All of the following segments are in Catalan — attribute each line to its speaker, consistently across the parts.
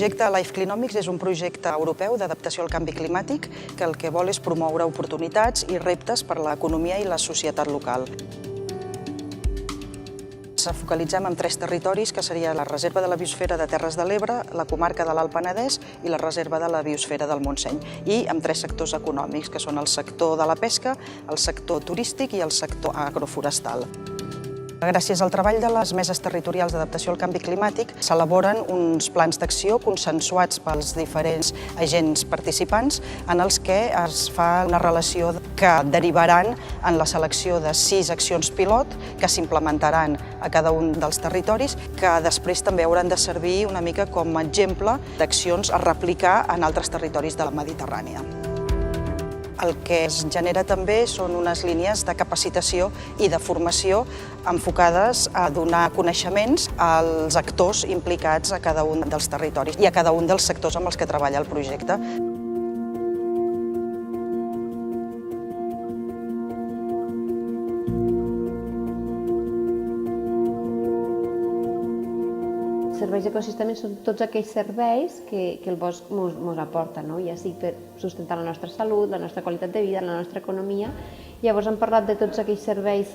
Speaker 1: projecte Life Clinomics és un projecte europeu d'adaptació al canvi climàtic que el que vol és promoure oportunitats i reptes per a l'economia i la societat local. Ens focalitzem en 3 territoris, que seria la Reserva de la Biosfera de Terres de l'Ebre, la comarca de l'Alt Penedès i la Reserva de la Biosfera del Montseny, i amb 3 sectors econòmics, que són el sector de la pesca, el sector turístic i el sector agroforestal. Gràcies al treball de les meses territorials d'adaptació al canvi climàtic s'elaboren uns plans d'acció consensuats pels diferents agents participants en els que es fa una relació que derivaran en la selecció de 6 accions pilot que s'implementaran a cada un dels territoris, que després també hauran de servir una mica com a exemple d'accions a replicar en altres territoris de la Mediterrània. El que es genera també són unes línies de capacitació i de formació enfocades a donar coneixements als actors implicats a cada un dels territoris i a cada un dels sectors amb els que treballa el projecte.
Speaker 2: Serveis ecosistèmics són tots aquells serveis que el bosc ens aporta, ja sigui per sustentar la nostra salut, la nostra qualitat de vida, la nostra economia. Llavors hem parlat de tots aquells serveis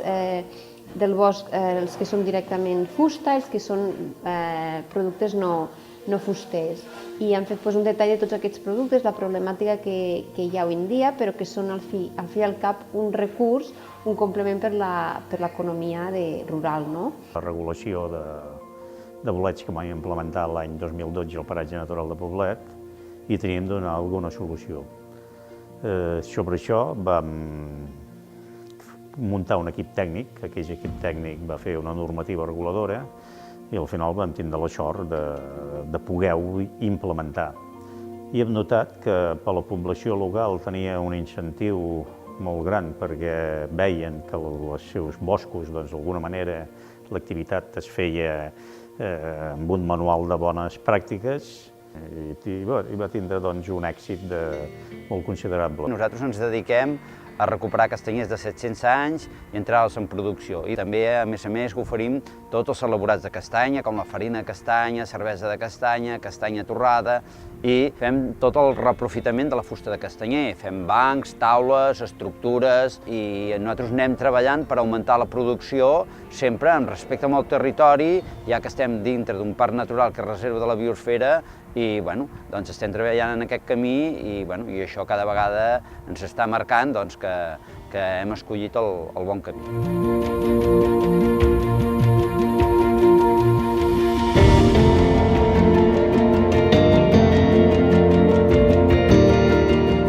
Speaker 2: del bosc, els que són directament fusta, els que són productes no fusters. I hem fet un detall de tots aquests productes, la problemàtica que hi ha avui en dia, però que són al fi i al cap un recurs, un complement per l'economia rural.
Speaker 3: La regulació de bolets que vam implementar l'any 2012 al paratge natural de Poblet i teníem de donar alguna solució. Sobre això vam muntar un equip tècnic, aquell equip tècnic va fer una normativa reguladora i al final vam tindre la sort de poder-ho implementar. I hem notat que per la població local tenia un incentiu molt gran perquè veien que els seus boscos, d'alguna manera, l'activitat es feia amb un manual de bones pràctiques i va tindre un èxit molt considerable.
Speaker 4: Nosaltres ens dediquem a recuperar castanyers de 700 anys i entrar-los en producció. I també, a més, oferim tots els elaborats de castanya, com la farina de castanya, cervesa de castanya, castanya torrada, i fem tot el reaprofitament de la fusta de castanyer. Fem bancs, taules, estructures, i nosaltres anem treballant per augmentar la producció, sempre en respecte al territori, ja que estem dintre d'un parc natural que és Reserva de la Biosfera, i estem treballant en aquest camí i això cada vegada ens està marcant que hem escollit el bon camí.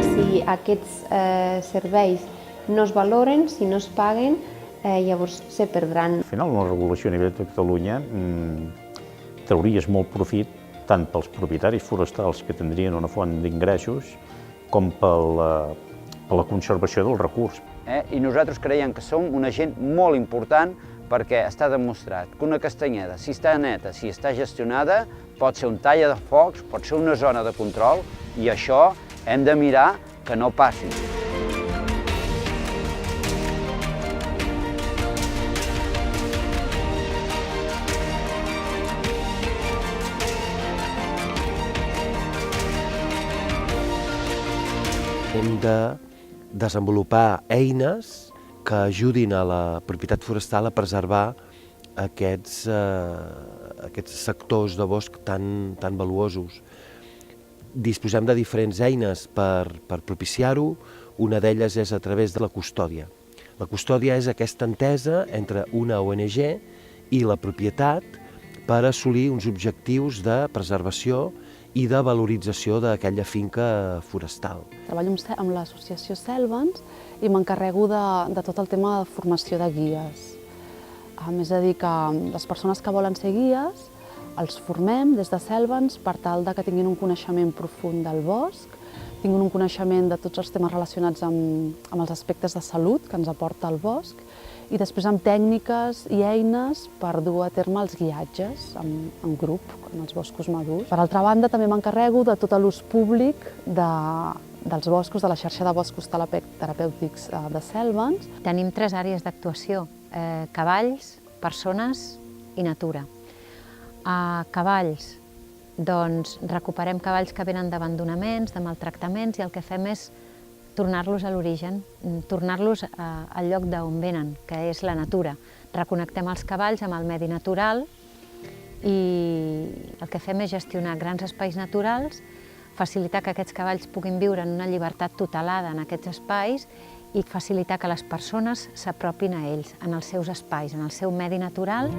Speaker 2: Si aquests serveis no es valoren, si no es paguen, llavors se perdran.
Speaker 3: Al final, una regulació a nivell de Catalunya trauries molt profit tant pels propietaris forestals, que tindrien una font d'ingressos, com per la conservació del recurs.
Speaker 4: I nosaltres creiem que som un agent molt important perquè està demostrat que una castanyeda, si està neta, si està gestionada, pot ser un talla de focs, pot ser una zona de control, i això hem de mirar que no passi.
Speaker 5: Hem de desenvolupar eines que ajudin a la propietat forestal a preservar aquests sectors de bosc tan valuosos. Disposem de diferents eines per propiciar-ho. Una d'elles és a través de la custòdia. La custòdia és aquesta entesa entre una ONG i la propietat per assolir uns objectius de preservació i de valorització d'aquella finca forestal.
Speaker 6: Treballo amb l'associació Selvens i m'encarrego de tot el tema de formació de guies. És a dir, que les persones que volen ser guies els formem des de Selvens per tal que tinguin un coneixement profund del bosc, tinguin un coneixement de tots els temes relacionats amb els aspectes de salut que ens aporta el bosc, i després amb tècniques i eines per dur a terme els guiatges en grup, en els boscos madurs. Per altra banda, també m'encarrego de tot l'ús públic dels boscos, de la xarxa de boscos terapèutics de Selvens.
Speaker 7: Tenim 3 àrees d'actuació: cavalls, persones i natura. A cavalls doncs recuperem cavalls que venen d'abandonaments, de maltractaments, i el que fem és tornar-los a l'origen, tornar-los al lloc d'on venen, que és la natura. Reconnectem els cavalls amb el medi natural i el que fem és gestionar grans espais naturals, facilitar que aquests cavalls puguin viure en una llibertat tutelada en aquests espais i facilitar que les persones s'apropin a ells, en els seus espais, en el seu medi natural.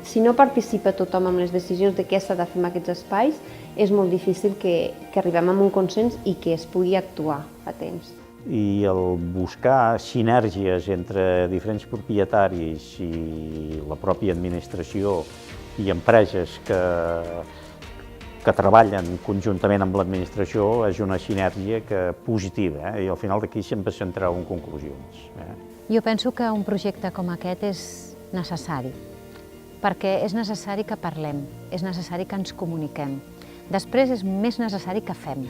Speaker 2: Si no participa tothom en les decisions de què s'ha de fer en aquests espais, és molt difícil que arribem a un consens i que es pugui actuar a temps.
Speaker 3: I el buscar sinergies entre diferents propietaris i la pròpia administració i empreses que treballen conjuntament amb l'administració és una sinergia positiva, i al final d'aquí sempre s'entrau en conclusions.
Speaker 7: Jo penso que un projecte com aquest és necessari, perquè és necessari que parlem, és necessari que ens comuniquem. Després és més necessari que fem.